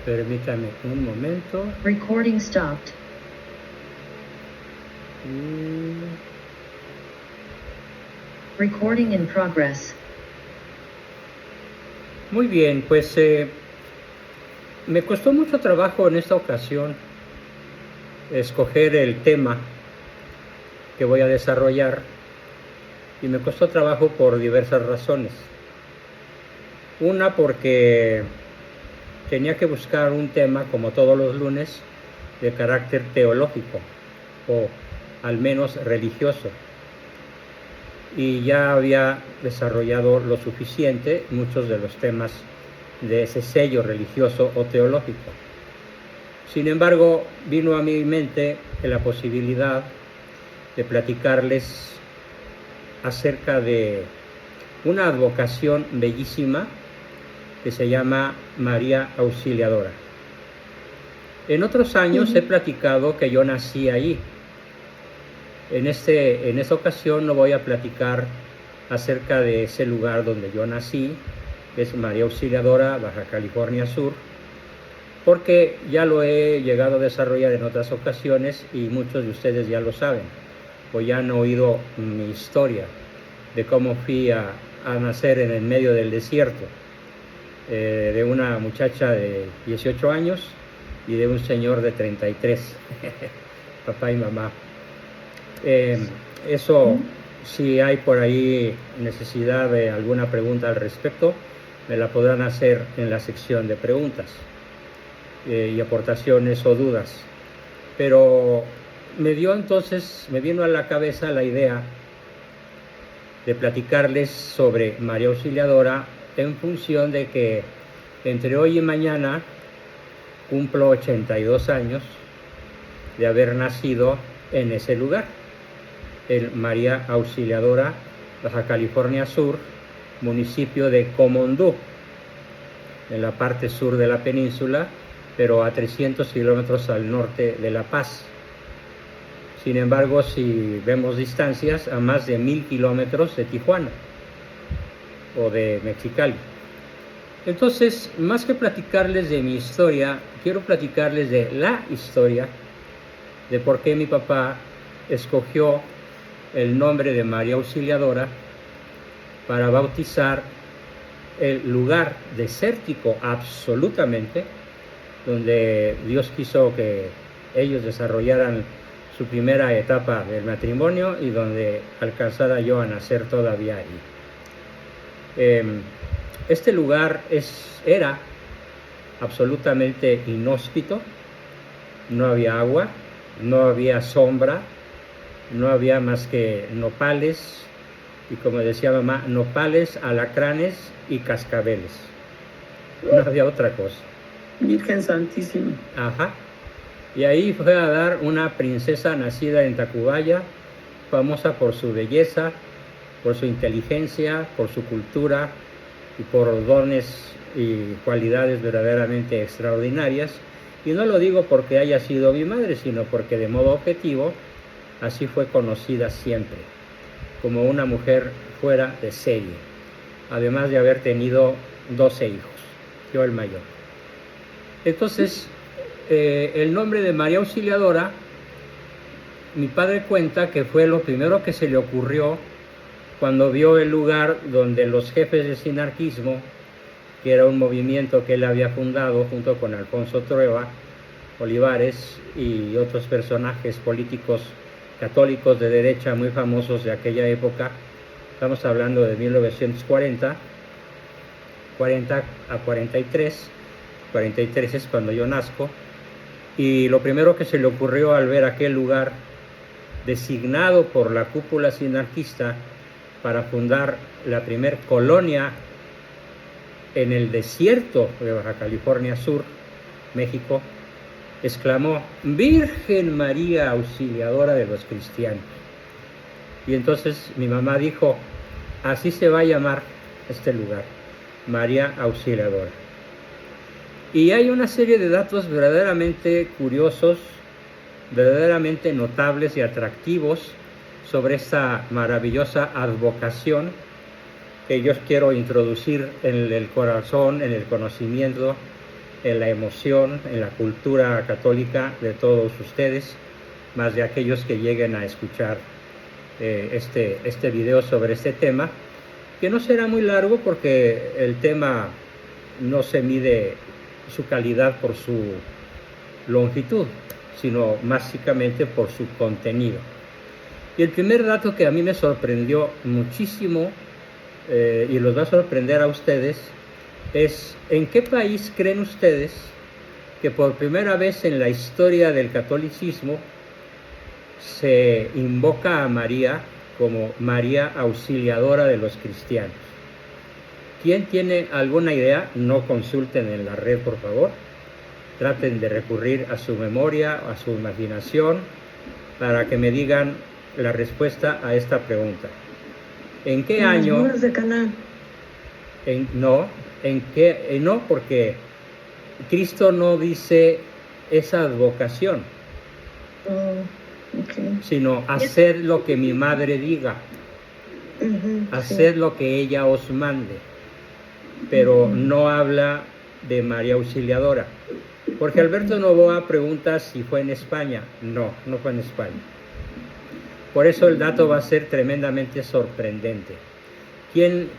Permítame un momento. Recording stopped. Recording in progress. Muy bien, pues me costó mucho trabajo en esta ocasión escoger el tema que voy a desarrollar y me costó trabajo por diversas razones. Una, porque tenía que buscar un tema, como todos los lunes, de carácter teológico o al menos religioso, y ya había desarrollado lo suficiente muchos de los temas de ese sello religioso o teológico. Sin embargo, vino a mi mente la posibilidad de platicarles acerca de una advocación bellísima que se llama María Auxiliadora. En otros años he platicado que yo nací ahí. En esta ocasión no voy a platicar acerca de ese lugar donde yo nací, que es María Auxiliadora, Baja California Sur, porque ya lo he llegado a desarrollar en otras ocasiones y muchos de ustedes ya lo saben, o ya han oído mi historia de cómo fui a nacer en el medio del desierto, de una muchacha de 18 años y de un señor de 33, papá y mamá. Eso, si hay por ahí necesidad de alguna pregunta al respecto, me la podrán hacer en la sección de preguntas y aportaciones o dudas. Pero me vino a la cabeza la idea de platicarles sobre María Auxiliadora en función de que entre hoy y mañana cumplo 82 años de haber nacido en ese lugar, en María Auxiliadora, Baja California Sur, municipio de Comondú, en la parte sur de la península, pero a 300 kilómetros al norte de La Paz. Sin embargo, si vemos distancias, a más de 1000 kilómetros de Tijuana o de Mexicali. Entonces, más que platicarles de mi historia, quiero platicarles de la historia de por qué mi papá escogió el nombre de María Auxiliadora para bautizar el lugar desértico absolutamente, donde Dios quiso que ellos desarrollaran su primera etapa del matrimonio y donde alcanzara yo a nacer todavía ahí. Este lugar era absolutamente inhóspito, no había agua, no había sombra, no había más que nopales, y como decía mamá, nopales, alacranes y cascabeles. No había otra cosa. Virgen Santísima. Ajá. Y ahí fue a dar una princesa nacida en Tacubaya, famosa por su belleza, por su inteligencia, por su cultura y por dones y cualidades verdaderamente extraordinarias. Y no lo digo porque haya sido mi madre, sino porque de modo objetivo así fue conocida siempre, como una mujer fuera de serie, además de haber tenido 12 hijos, yo el mayor. Entonces, el nombre de María Auxiliadora, mi padre cuenta que fue lo primero que se le ocurrió cuando vio el lugar donde los jefes de sinarquismo, que era un movimiento que él había fundado junto con Alfonso Trueba Olivares y otros personajes políticos católicos de derecha muy famosos de aquella época. Estamos hablando de 1940, 40 a 43, 43 es cuando yo nazco, y lo primero que se le ocurrió al ver aquel lugar designado por la cúpula sinarquista para fundar la primer colonia en el desierto de Baja California Sur, México, exclamó: Virgen María Auxiliadora de los cristianos. Y entonces mi mamá dijo: así se va a llamar este lugar, María Auxiliadora. Y hay una serie de datos verdaderamente curiosos, verdaderamente notables y atractivos sobre esta maravillosa advocación que yo quiero introducir en el corazón, en el conocimiento en la emoción, en la cultura católica de todos ustedes, más de aquellos que lleguen a escuchar este video sobre este tema, que no será muy largo porque el tema no se mide su calidad por su longitud, sino básicamente por su contenido. Y el primer dato que a mí me sorprendió muchísimo, y los va a sorprender a ustedes, es ¿en qué país creen ustedes que por primera vez en la historia del catolicismo se invoca a María como María Auxiliadora de los cristianos? ¿Quién tiene alguna idea? No consulten en la red, por favor. Traten de recurrir a su memoria, a su imaginación, para que me digan la respuesta a esta pregunta. ¿En qué año? Las bodas de Caná. No, porque Cristo no dice esa advocación, sino hacer lo que mi madre diga, hacer lo que ella os mande, pero no habla de María Auxiliadora. Jorge Alberto Novoa pregunta si fue en España. No fue en España. Por eso el dato va a ser tremendamente sorprendente. ¿Quién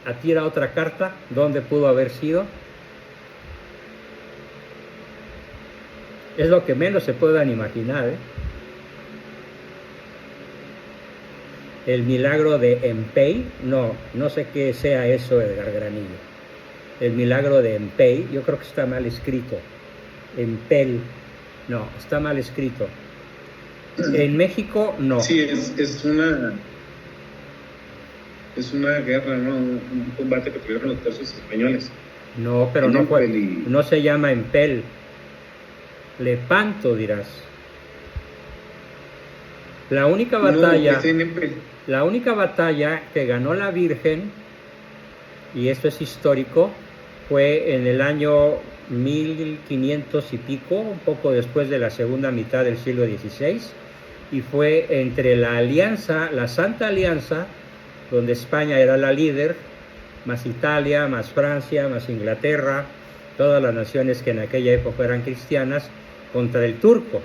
atira otra carta? ¿Dónde pudo haber sido? Es lo que menos se puedan imaginar, ¿eh? El milagro de Empey, no sé qué sea eso, Edgar Granillo. El milagro de Empey, yo creo que está mal escrito. Empel, no, está mal escrito. En México, no. Sí, es una guerra, ¿no? Un combate que tuvieron los tercios españoles. No, pero no fue, no se llama Empel. Lepanto, dirás. La única batalla que ganó la Virgen, y esto es histórico, fue en el año 1500 y pico, un poco después de la segunda mitad del siglo XVI, y fue entre la alianza, la Santa Alianza, donde España era la líder, más Italia, más Francia, más Inglaterra, todas las naciones que en aquella época eran cristianas, contra el turco,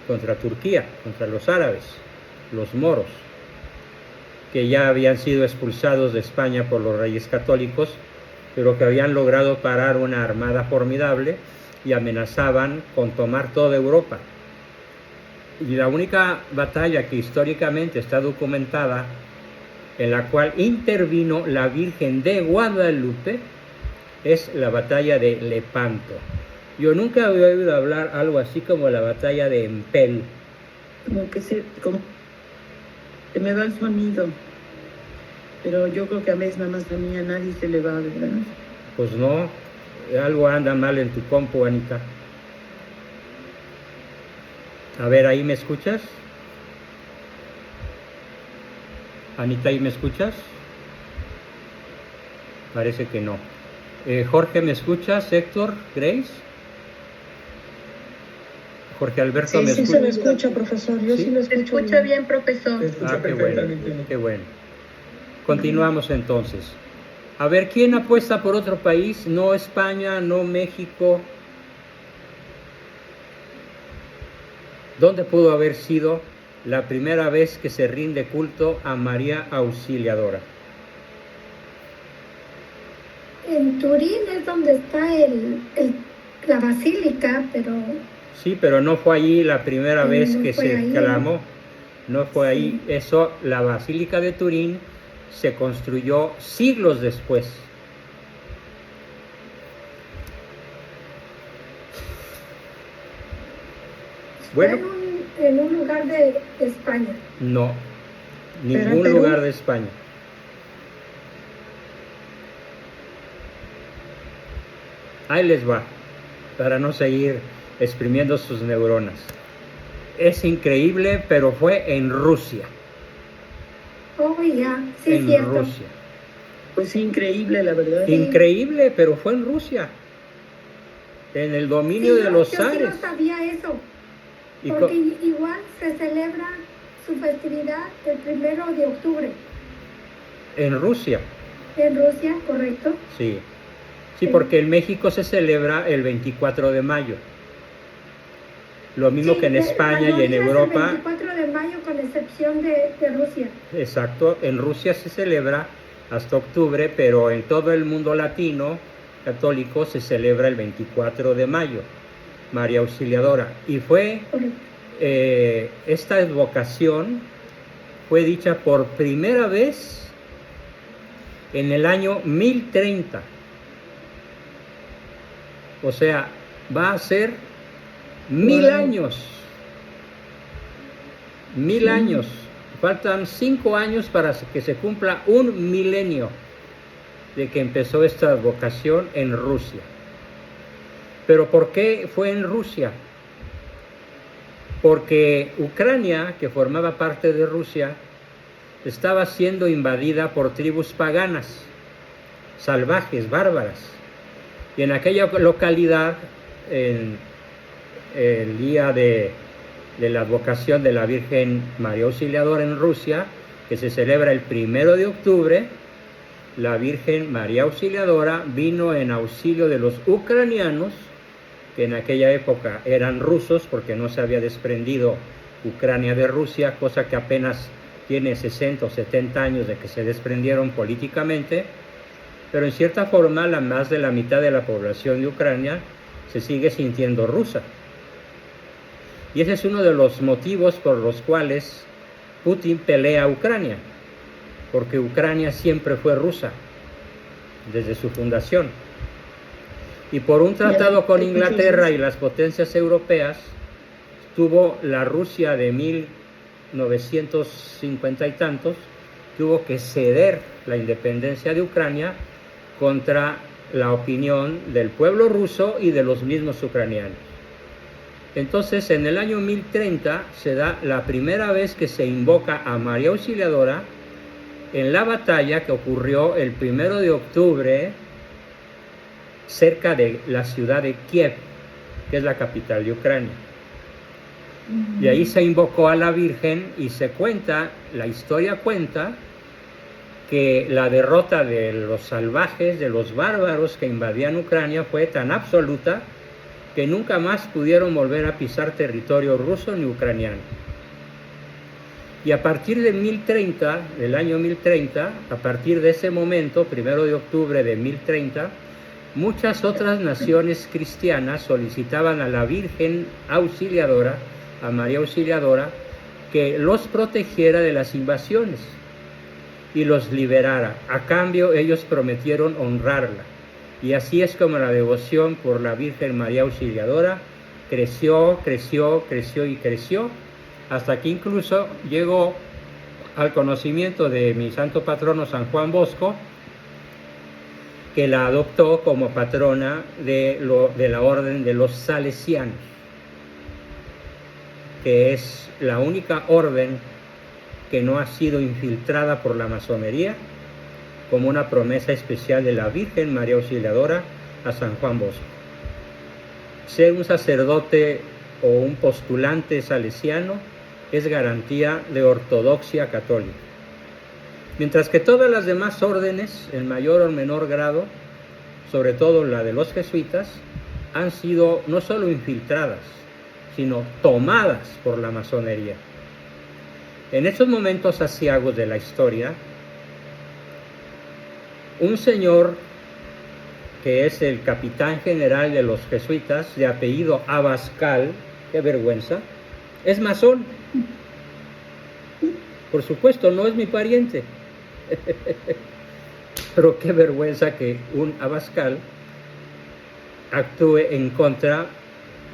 contra Turquía, contra los árabes, los moros, que ya habían sido expulsados de España por los reyes católicos, pero que habían logrado parar una armada formidable y amenazaban con tomar toda Europa. Y la única batalla que históricamente está documentada, en la cual intervino la Virgen de Guadalupe, es la batalla de Lepanto. Yo nunca había oído hablar algo así como la batalla de Empel. Como que se me da el sonido. Pero yo creo que a veces nada más a mí a nadie se le va, ¿verdad? Pues no, algo anda mal en tu compu, Anita. A ver, ¿ahí me escuchas? Anita, ¿ahí me escuchas? Parece que no. Jorge, ¿me escuchas? Héctor, Grace. Jorge Alberto, ¿me escuchas? Sí, se me escucha, profesor. Yo sí lo escucho. Escucha bien, profesor. Qué bueno, qué bueno. Continuamos entonces. A ver, ¿quién apuesta por otro país? No España, no México. ¿Dónde pudo haber sido la primera vez que se rinde culto a María Auxiliadora? En Turín es donde está la basílica, pero... Sí, pero no fue allí la primera vez que se ahí, clamó. No fue ahí. Sí. Eso, la basílica de Turín se construyó siglos después. Bueno, en un lugar de España. no, ningún Perú. lugar de España. Ahí les va, para no seguir exprimiendo sus neuronas. Es increíble, pero fue en Rusia. Oh, ya, sí, es En cierto. Rusia. Pues increíble, la verdad. Increíble, pero fue en Rusia. En el dominio de los Yo sí zares. no sabía eso, Y porque igual se celebra su festividad el 1 de octubre. en Rusia, En Rusia, ¿correcto? sí. Sí, porque en México se celebra el 24 de mayo. Lo mismo Sí, que en España y en mayoría es Europa. el 24 de mayo, con excepción de Rusia. Exacto, en Rusia se celebra hasta octubre, pero en todo el mundo latino católico se celebra el 24 de mayo, María Auxiliadora. Y fue Correcto. esta advocación fue dicha por primera vez en el año 1030. O sea, va a ser 1000 Wow. años. 1000 Sí. años. Faltan 5 años para que se cumpla un milenio de que empezó esta advocación en Rusia. Pero ¿por qué fue en Rusia? Porque Ucrania, que formaba parte de Rusia, estaba siendo invadida por tribus paganas, salvajes, bárbaras. Y en aquella localidad, en el día de la advocación de la Virgen María Auxiliadora en Rusia, que se celebra el 1 de octubre, la Virgen María Auxiliadora vino en auxilio de los ucranianos, que en aquella época eran rusos, porque no se había desprendido Ucrania de Rusia, cosa que apenas tiene 60 o 70 años de que se desprendieron políticamente, pero en cierta forma más de la mitad de la población de Ucrania se sigue sintiendo rusa. Y ese es uno de los motivos por los cuales Putin pelea a Ucrania, porque Ucrania siempre fue rusa desde su fundación. Y por un tratado con Inglaterra y las potencias europeas, tuvo la Rusia de 1950 y tantos, tuvo que ceder la independencia de Ucrania contra la opinión del pueblo ruso y de los mismos ucranianos. Entonces, en el año 1030 se da la primera vez que se invoca a María Auxiliadora en la batalla que ocurrió el 1 de octubre cerca de la ciudad de Kiev, que es la capital de Ucrania. Y ahí se invocó a la Virgen y se cuenta, la historia cuenta, que la derrota de los salvajes, de los bárbaros que invadían Ucrania fue tan absoluta que nunca más pudieron volver a pisar territorio ruso ni ucraniano. Y a partir del 1030, del año 1030, a partir de ese momento, 1 de octubre de 1030, muchas otras naciones cristianas solicitaban a la Virgen Auxiliadora, a María Auxiliadora, que los protegiera de las invasiones y los liberara. A cambio, ellos prometieron honrarla. Y así es como la devoción por la Virgen María Auxiliadora creció, creció, creció y creció, hasta que incluso llegó al conocimiento de mi santo patrono San Juan Bosco, que la adoptó como patrona de la orden de los salesianos, que es la única orden que no ha sido infiltrada por la masonería, como una promesa especial de la Virgen María Auxiliadora a San Juan Bosco. Ser un sacerdote o un postulante salesiano es garantía de ortodoxia católica. Mientras que todas las demás órdenes, en mayor o menor grado, sobre todo la de los jesuitas, han sido no solo infiltradas, sino tomadas por la masonería. En estos momentos aciagos de la historia, un señor que es el capitán general de los jesuitas, de apellido Abascal, qué vergüenza, es masón. Por supuesto, no es mi pariente. Pero qué vergüenza que un Abascal actúe en contra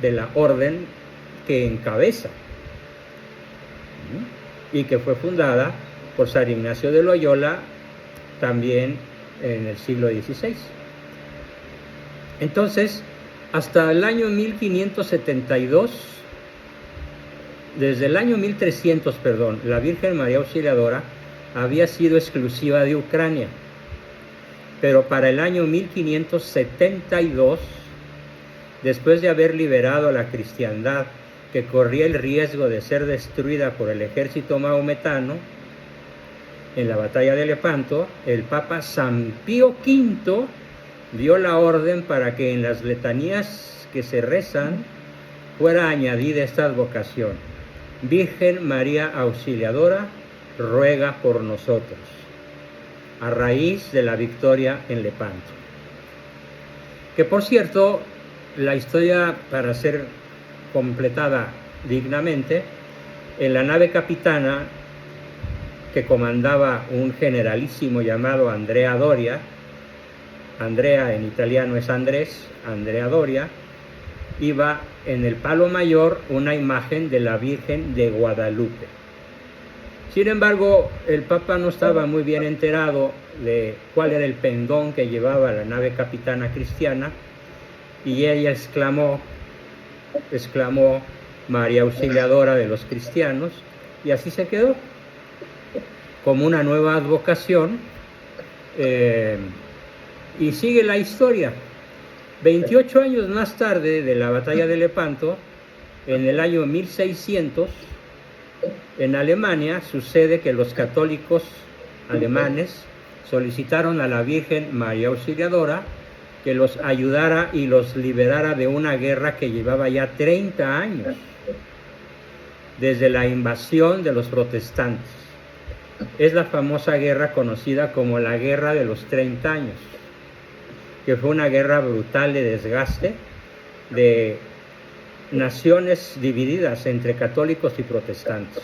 de la orden que encabeza y que fue fundada por San Ignacio de Loyola también en el siglo XVI. Entonces, hasta el año 1572, desde el año 1300, la Virgen María Auxiliadora había sido exclusiva de Ucrania, pero para el año 1572, después de haber liberado a la cristiandad que corría el riesgo de ser destruida por el ejército maometano en la batalla de Lepanto, el Papa San Pío V dio la orden para que en las letanías que se rezan fuera añadida esta advocación: Virgen María Auxiliadora, ruega por nosotros, a raíz de la victoria en Lepanto. Que por cierto, la historia, para ser completada dignamente, en la nave capitana que comandaba un generalísimo llamado Andrea Doria, Andrea en italiano es Andrés, Andrea Doria, iba en el palo mayor una imagen de la Virgen de Guadalupe. Sin embargo, el Papa no estaba muy bien enterado de cuál era el pendón que llevaba la nave capitana cristiana, y ella exclamó: María Auxiliadora de los cristianos, y así se quedó, como una nueva advocación, y sigue la historia. 28 años más tarde de la batalla de Lepanto, en el año 1600, en Alemania, sucede que los católicos alemanes solicitaron a la Virgen María Auxiliadora que los ayudara y los liberara de una guerra que llevaba ya 30 años, desde la invasión de los protestantes. Es la famosa guerra conocida como la Guerra de los 30 años, que fue una guerra brutal de desgaste de naciones divididas entre católicos y protestantes.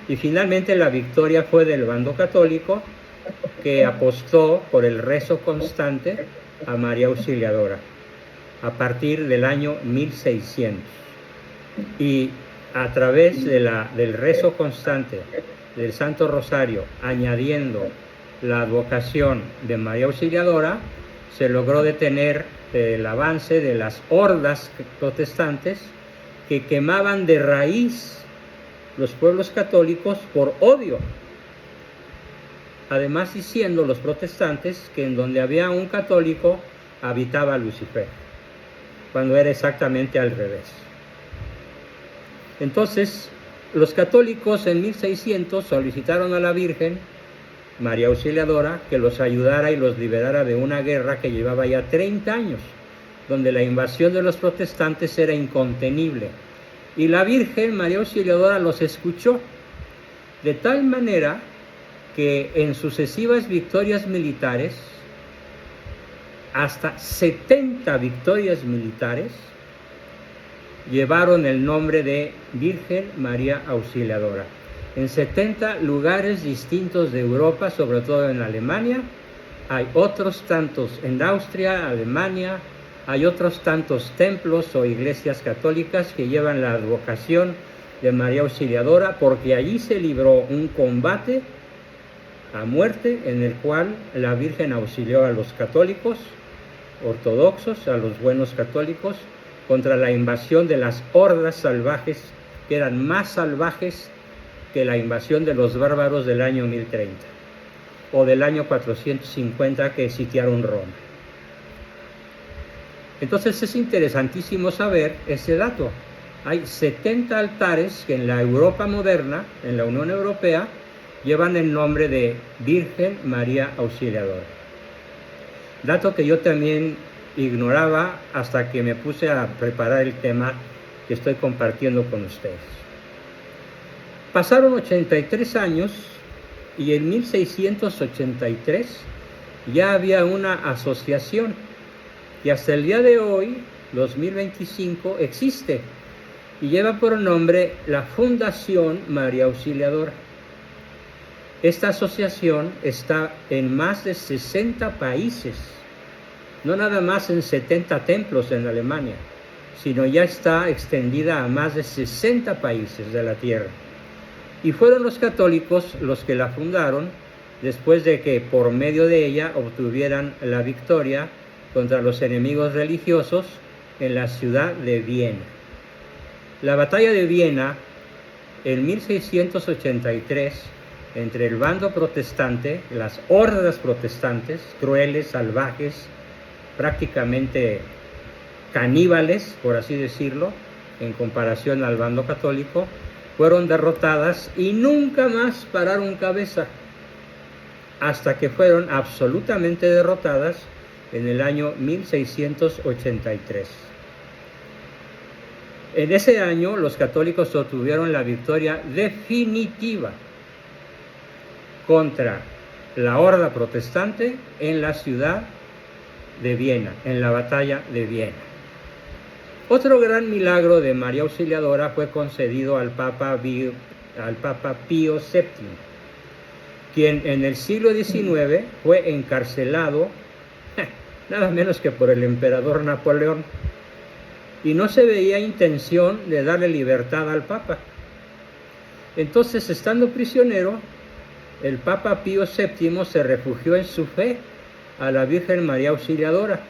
Y finalmente la victoria fue del bando católico, que apostó por el rezo constante a María Auxiliadora a partir del año 1600. Y a través del rezo constante del Santo Rosario, añadiendo la advocación de María Auxiliadora, se logró detener el avance de las hordas protestantes que quemaban de raíz los pueblos católicos por odio. Además, diciendo los protestantes que en donde había un católico habitaba Lucifer, cuando era exactamente al revés. Entonces, los católicos en 1600 solicitaron a la Virgen María Auxiliadora que los ayudara y los liberara de una guerra que llevaba ya 30 años, donde la invasión de los protestantes era incontenible. Y la Virgen María Auxiliadora los escuchó, de tal manera que en sucesivas victorias militares, hasta 70 victorias militares, llevaron el nombre de Virgen María Auxiliadora. En 70 lugares distintos de Europa, sobre todo en Alemania, hay otros tantos en Austria, Alemania, hay otros tantos templos o iglesias católicas que llevan la advocación de María Auxiliadora, porque allí se libró un combate a muerte en el cual la Virgen auxilió a los católicos ortodoxos, a los buenos católicos, contra la invasión de las hordas salvajes, que eran más salvajes que la invasión de los bárbaros del año 1030 o del año 450 que sitiaron Roma. Entonces es interesantísimo saber ese dato. Hay 70 altares que en la Europa moderna, en la Unión Europea, llevan el nombre de Virgen María Auxiliadora. Dato que yo también ignoraba hasta que me puse a preparar el tema que estoy compartiendo con ustedes. Pasaron 83 años y en 1683 ya había una asociación y hasta el día de hoy, 2025, existe y lleva por nombre la Fundación María Auxiliadora. Esta asociación está en más de 60 países, no nada más en 70 templos en Alemania, sino ya está extendida a más de 60 países de la tierra. Y fueron los católicos los que la fundaron después de que por medio de ella obtuvieran la victoria contra los enemigos religiosos en la ciudad de Viena. La batalla de Viena en 1683, entre el bando protestante, las hordas protestantes, crueles, salvajes, prácticamente caníbales, por así decirlo, en comparación al bando católico, fueron derrotadas y nunca más pararon cabeza, hasta que fueron absolutamente derrotadas en el año 1683. En ese año los católicos obtuvieron la victoria definitiva contra la horda protestante en la ciudad de Viena, en la batalla de Viena. Otro gran milagro de María Auxiliadora fue concedido al Papa Pío VII, quien en el siglo XIX fue encarcelado nada menos que por el emperador Napoleón, y no se veía intención de darle libertad al Papa. Entonces, estando prisionero, el Papa Pío VII se refugió en su fe a la Virgen María Auxiliadora,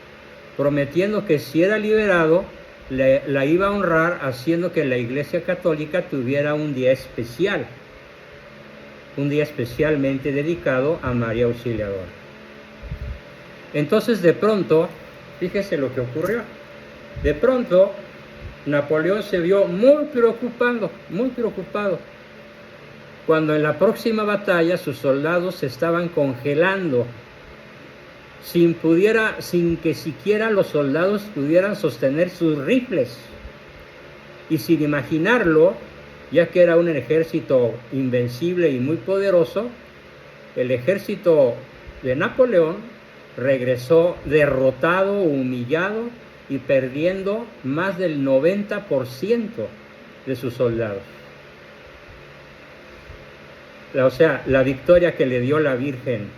prometiendo que si era liberado, la iba a honrar, haciendo que la Iglesia Católica tuviera un día especial, un día especialmente dedicado a María Auxiliadora. Entonces, de pronto, fíjese lo que ocurrió. De pronto, Napoleón se vio muy preocupado, cuando en la próxima batalla sus soldados se estaban congelando, sin que siquiera los soldados pudieran sostener sus rifles, y sin imaginarlo, ya que era un ejército invencible y muy poderoso, el ejército de Napoleón regresó derrotado, humillado y perdiendo más del 90% de sus soldados. O sea, la victoria que le dio la Virgen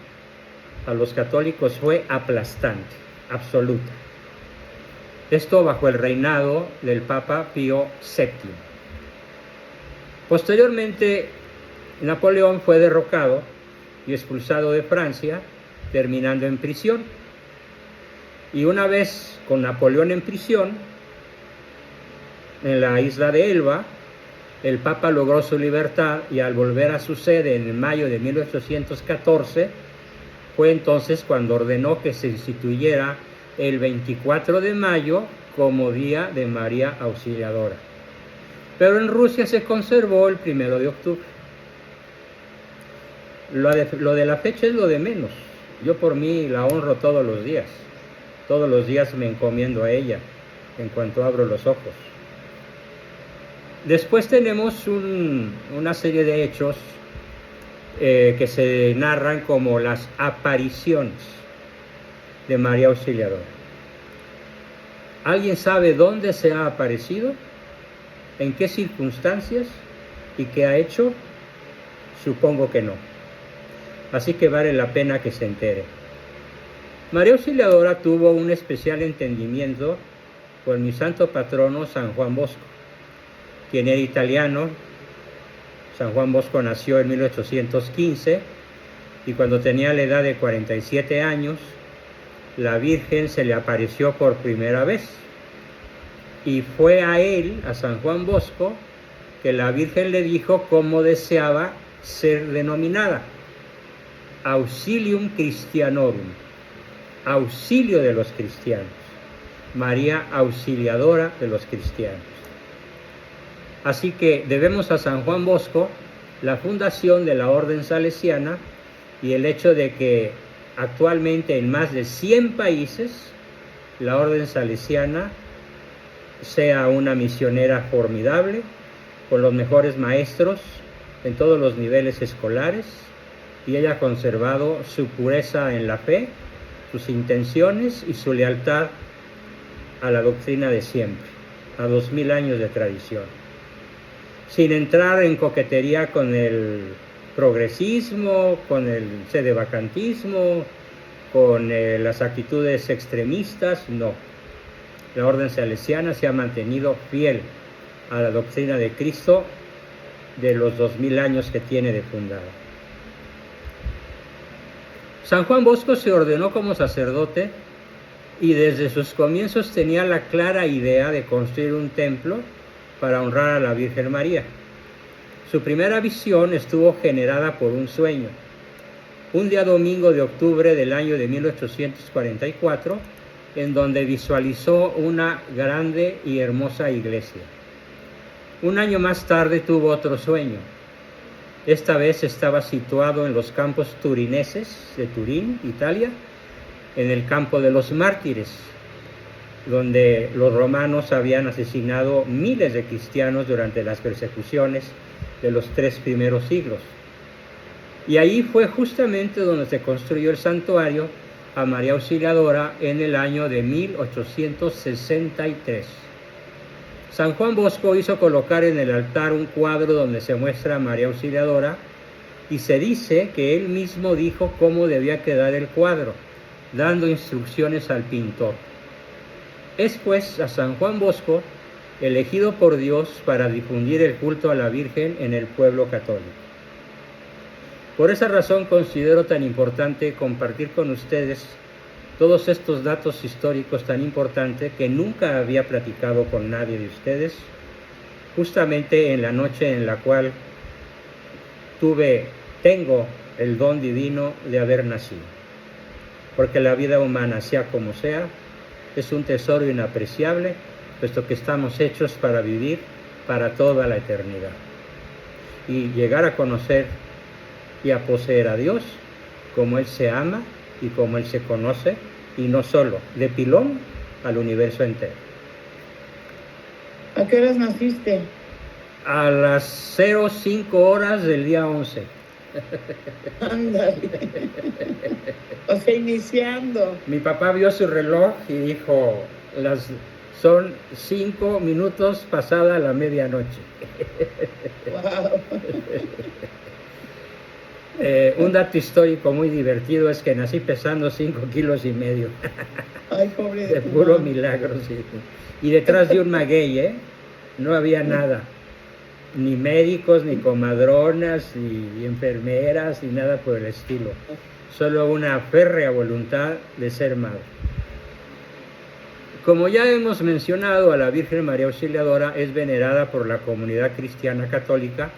a los católicos fue aplastante, absoluta. Esto bajo el reinado del Papa Pío VII. Posteriormente, Napoleón fue derrocado y expulsado de Francia, terminando en prisión. Y una vez con Napoleón en prisión, en la isla de Elba, el Papa logró su libertad, y al volver a su sede en mayo de 1814, fue entonces cuando ordenó que se instituyera el 24 de mayo como Día de María Auxiliadora. Pero en Rusia se conservó el 1 de octubre. Lo de la fecha es lo de menos. Yo por mí la honro todos los días. Todos los días me encomiendo a ella en cuanto abro los ojos. Después tenemos una serie de hechos que se narran como las apariciones de María Auxiliadora. ¿Alguien sabe dónde se ha aparecido? ¿En qué circunstancias? ¿Y qué ha hecho? Supongo que no. Así que vale la pena que se entere. María Auxiliadora tuvo un especial entendimiento con mi santo patrono San Juan Bosco, quien era italiano. San Juan Bosco nació en 1815 y cuando tenía la edad de 47 años, la Virgen se le apareció por primera vez. Y fue a él, a San Juan Bosco, que la Virgen le dijo cómo deseaba ser denominada: Auxilium Christianorum, auxilio de los cristianos, María Auxiliadora de los cristianos. Así que debemos a San Juan Bosco la fundación de la Orden Salesiana y el hecho de que actualmente en más de 100 países la Orden Salesiana sea una misionera formidable, con los mejores maestros en todos los niveles escolares, y ella ha conservado su pureza en la fe, sus intenciones y su lealtad a la doctrina de siempre, a 2000 años de tradición, sin entrar en coquetería con el progresismo, con el sedevacantismo, con las actitudes extremistas. No. La Orden Salesiana se ha mantenido fiel a la doctrina de Cristo de los 2000 años que tiene de fundada. San Juan Bosco se ordenó como sacerdote y desde sus comienzos tenía la clara idea de construir un templo para honrar a la Virgen María. Su primera visión estuvo generada por un sueño. Un día domingo de octubre del año de 1844, en donde visualizó una grande y hermosa iglesia. Un año más tarde tuvo otro sueño. Esta vez estaba situado en los campos turineses de Turín, Italia, en el campo de los mártires, donde los romanos habían asesinado miles de cristianos durante las persecuciones de los 3 primeros siglos. Y ahí fue justamente donde se construyó el santuario a María Auxiliadora en el año de 1863. San Juan Bosco hizo colocar en el altar un cuadro donde se muestra a María Auxiliadora y se dice que él mismo dijo cómo debía quedar el cuadro, dando instrucciones al pintor. Es pues a San Juan Bosco elegido por Dios para difundir el culto a la Virgen en el pueblo católico. Por esa razón considero tan importante compartir con ustedes todos estos datos históricos tan importantes que nunca había platicado con nadie de ustedes, justamente en la noche en la cual tengo el don divino de haber nacido. Porque la vida humana, sea como sea, es un tesoro inapreciable, puesto que estamos hechos para vivir para toda la eternidad. Y llegar a conocer y a poseer a Dios como Él se ama y como Él se conoce, y no solo, de pilón al universo entero. ¿A qué horas naciste? A las 05 horas del día 11. Ándale. O sea, iniciando. Mi papá vio su reloj y dijo, son 5 minutos pasada la medianoche. Wow. Un dato histórico muy divertido es que nací pesando 5,5 kilos. Ay, pobre De tu puro mamá. milagro, sí. Y detrás de un maguey, no había nada. Ni médicos, ni comadronas, ni enfermeras, ni nada por el estilo. Solo una férrea voluntad de ser madre. Como ya hemos mencionado, a la Virgen María Auxiliadora es venerada por la comunidad cristiana católica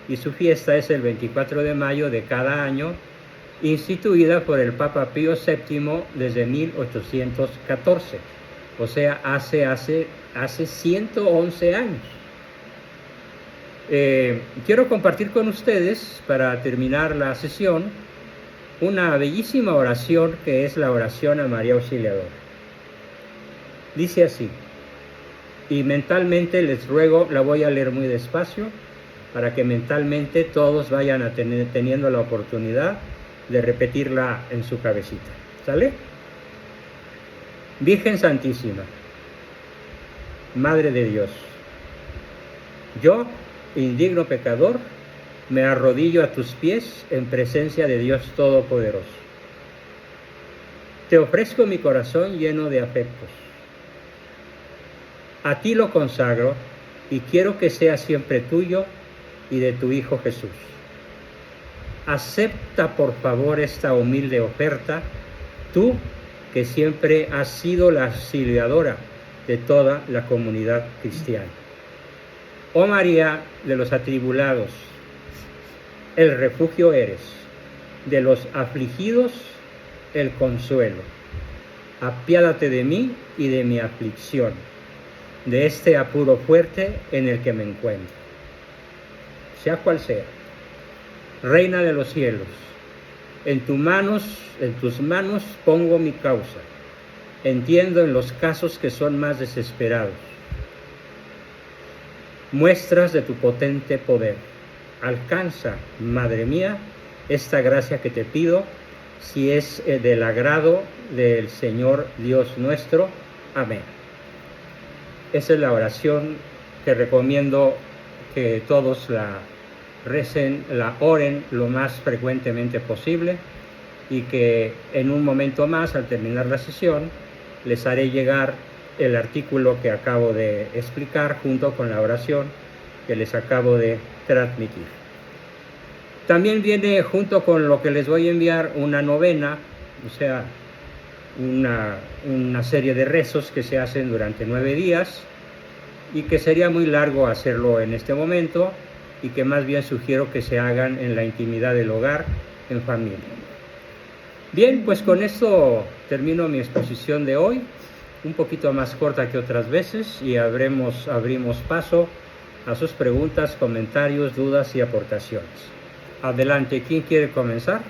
y su fiesta es el 24 de mayo de cada año, instituida por el Papa Pío VII desde 1814, o sea, hace 111 años. Quiero compartir con ustedes, para terminar la sesión, una bellísima oración que es la oración a María Auxiliadora. Dice así, y mentalmente les ruego, la voy a leer muy despacio, para que mentalmente todos vayan teniendo la oportunidad de repetirla en su cabecita. ¿Sale? Virgen Santísima, Madre de Dios, yo, indigno pecador, me arrodillo a tus pies en presencia de Dios Todopoderoso. Te ofrezco mi corazón lleno de afectos. A ti lo consagro y quiero que sea siempre tuyo y de tu Hijo Jesús. Acepta por favor esta humilde oferta, tú que siempre has sido la auxiliadora de toda la comunidad cristiana. Oh María de los atribulados, el refugio eres, de los afligidos el consuelo. Apiádate de mí y de mi aflicción, de este apuro fuerte en el que me encuentro. Sea cual sea, Reina de los cielos, en tus manos pongo mi causa. Entiendo en los casos que son más desesperados. Muestras de tu potente poder. Alcanza, Madre mía, esta gracia que te pido, si es del agrado del Señor Dios nuestro. Amén. Esa es la oración que recomiendo que todos la recen, la oren lo más frecuentemente posible, y que en un momento más, al terminar la sesión, les haré llegar el artículo que acabo de explicar junto con la oración que les acabo de transmitir. También viene junto con lo que les voy a enviar una novena, o sea, una serie de rezos que se hacen durante 9 días y que sería muy largo hacerlo en este momento, y que más bien sugiero que se hagan en la intimidad del hogar, en familia. Bien, pues con esto termino mi exposición de hoy, un poquito más corta que otras veces, y abrimos paso a sus preguntas, comentarios, dudas y aportaciones. Adelante, ¿quién quiere comenzar?